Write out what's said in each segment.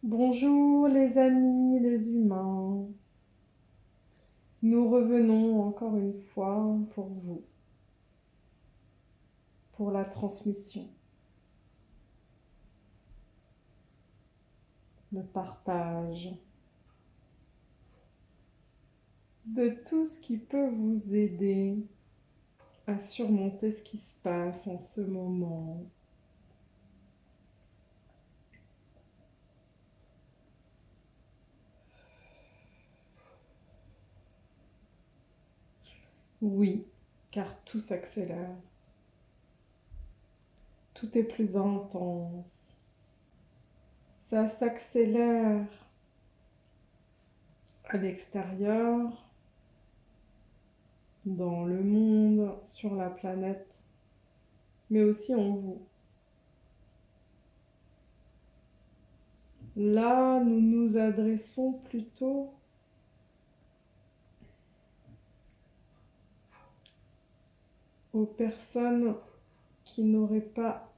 Bonjour les amis, les humains. Nous revenons encore une fois pour vous, pour la transmission, le partage de tout ce qui peut vous aider à surmonter ce qui se passe en ce moment. Oui, car tout s'accélère. Tout est plus intense. Ça s'accélère à l'extérieur, dans le monde, sur la planète, mais aussi en vous. Là, nous nous adressons plutôt aux personnes qui n'auraient pas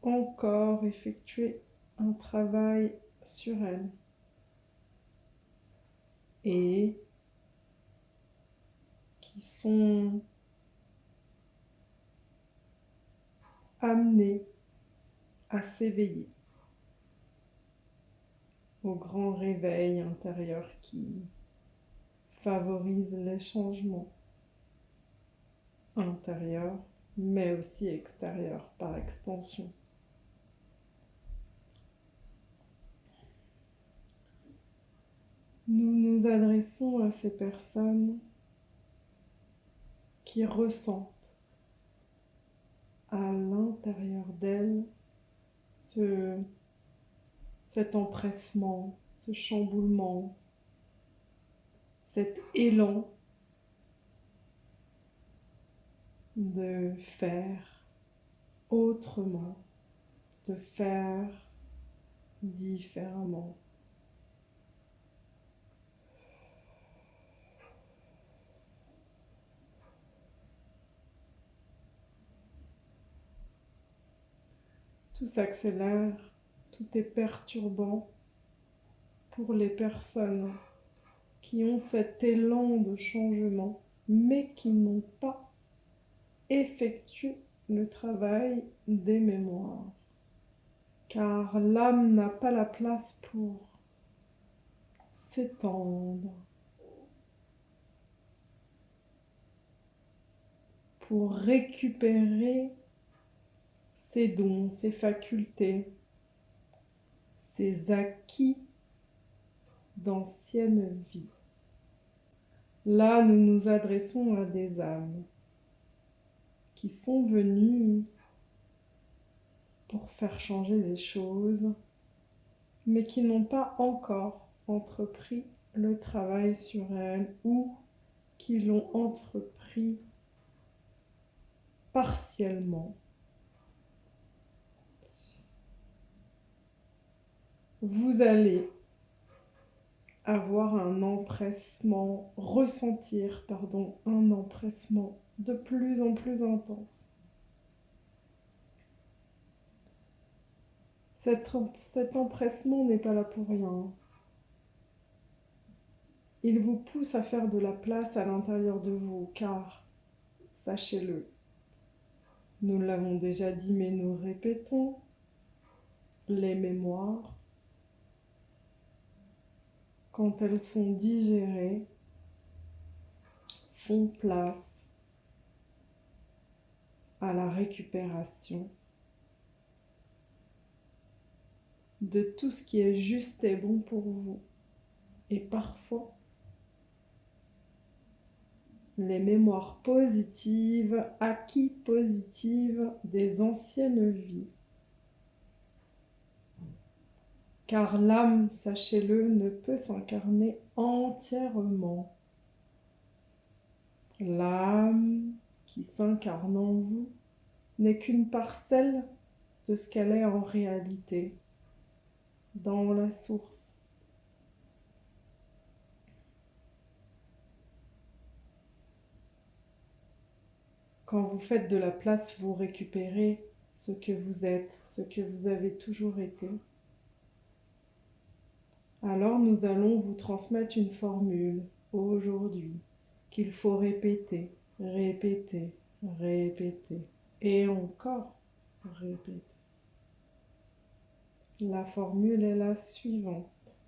encore effectué un travail sur elles et qui sont amenées à s'éveiller au grand réveil intérieur qui favorise les changements intérieurs, mais aussi extérieurs par extension. Nous nous adressons à ces personnes qui ressentent à l'intérieur d'elles cet empressement, ce chamboulement, cet élan de faire autrement, de faire différemment. Tout s'accélère, tout est perturbant pour les personnes qui ont cet élan de changement, mais qui n'ont pas effectué le travail des mémoires. Car l'âme n'a pas la place pour s'étendre, pour récupérer ses dons, ses facultés, ses acquis d'anciennes vies. Là, nous nous adressons à des âmes qui sont venues pour faire changer les choses, mais qui n'ont pas encore entrepris le travail sur elles ou qui l'ont entrepris partiellement. Vous allez avoir un empressement, ressentir, un empressement de plus en plus intense. Cet empressement n'est pas là pour rien. Il vous pousse à faire de la place à l'intérieur de vous, car, sachez-le, nous l'avons déjà dit mais nous répétons, les mémoires, quand elles sont digérées, font place à la récupération de tout ce qui est juste et bon pour vous. Et parfois, les mémoires positives, acquis positives des anciennes vies. Car l'âme, sachez-le, ne peut s'incarner entièrement. L'âme qui s'incarne en vous n'est qu'une parcelle de ce qu'elle est en réalité, dans la source. Quand vous faites de la place, vous récupérez ce que vous êtes, ce que vous avez toujours été. Alors nous allons vous transmettre une formule aujourd'hui qu'il faut répéter, répéter, répéter et encore répéter. La formule est la suivante.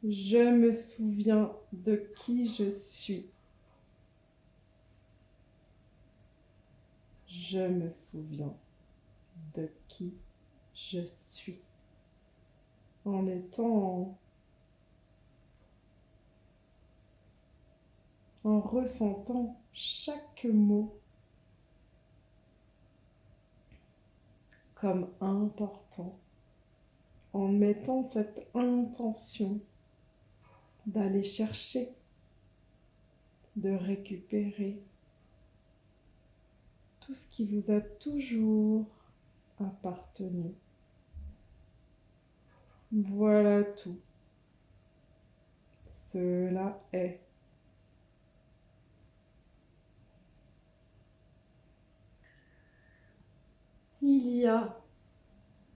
Je me souviens de qui je suis. Je me souviens de qui je suis. En ressentant chaque mot comme important, en mettant cette intention d'aller chercher, de récupérer tout ce qui vous a toujours appartenu. Voilà tout. Cela est. Il y a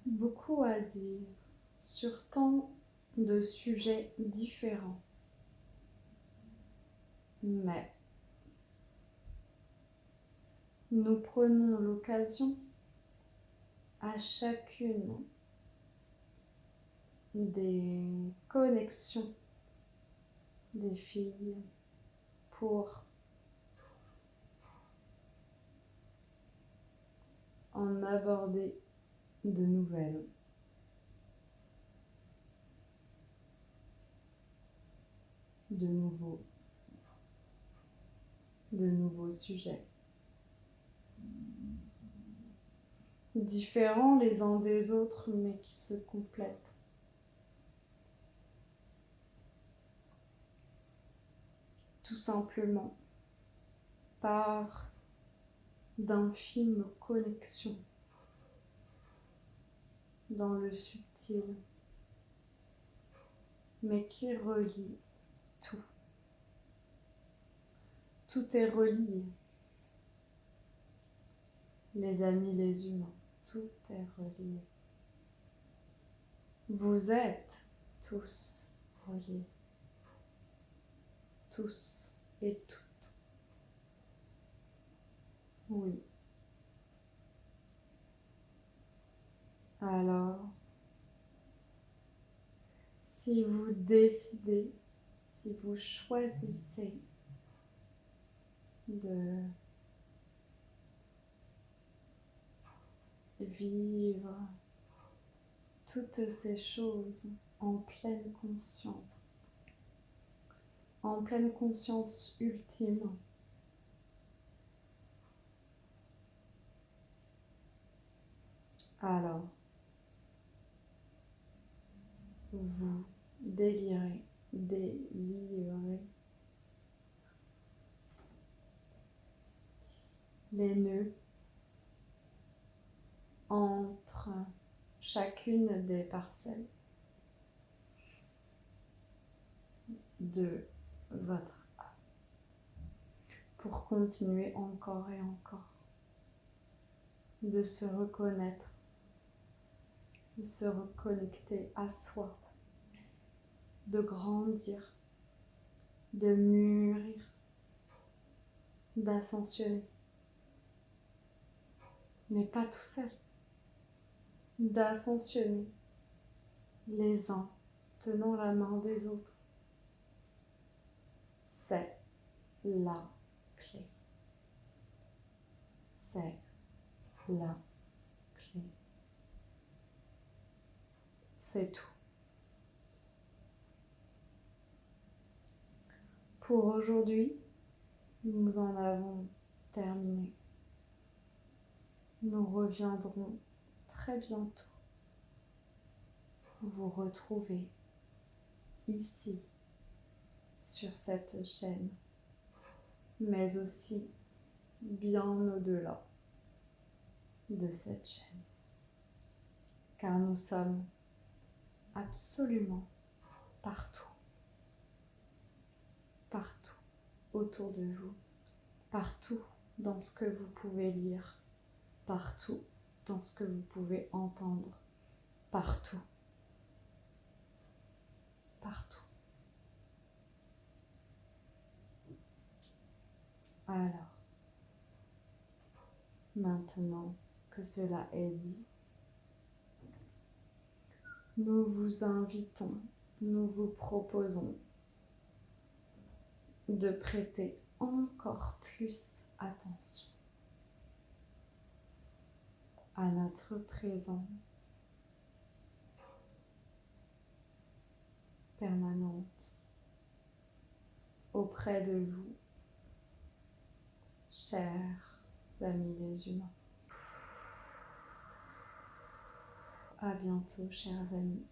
beaucoup à dire sur tant de sujets différents. Mais nous prenons l'occasion à chacune des connexions des filles pour en aborder de nouvelles. De nouveaux sujets. Différents les uns des autres, mais qui se complètent. Tout simplement par d'infimes connexions dans le subtil, mais qui relient tout. Tout est relié. Les amis, les humains, tout est relié. Vous êtes tous reliés. Tous et toutes. Oui. Alors, si vous décidez, si vous choisissez de vivre toutes ces choses en pleine conscience ultime, alors vous délirez les nœuds entre chacune des parcelles de votre âme pour continuer encore et encore de se reconnaître, de se reconnecter à soi, de grandir, de mûrir, d'ascensionner. Mais pas tout seul, d'ascensionner les uns tenant la main des autres. C'est la clé. C'est la clé. C'est tout. Pour aujourd'hui, nous en avons terminé. Nous reviendrons très bientôt vous retrouver ici, sur cette chaîne, mais aussi bien au-delà de cette chaîne, car nous sommes absolument partout, partout autour de vous, partout dans ce que vous pouvez lire, partout dans ce que vous pouvez entendre, partout. Alors, maintenant que cela est dit, nous vous invitons, nous vous proposons de prêter encore plus attention à notre présence permanente auprès de vous, chers amis les humains. À bientôt, chers amis.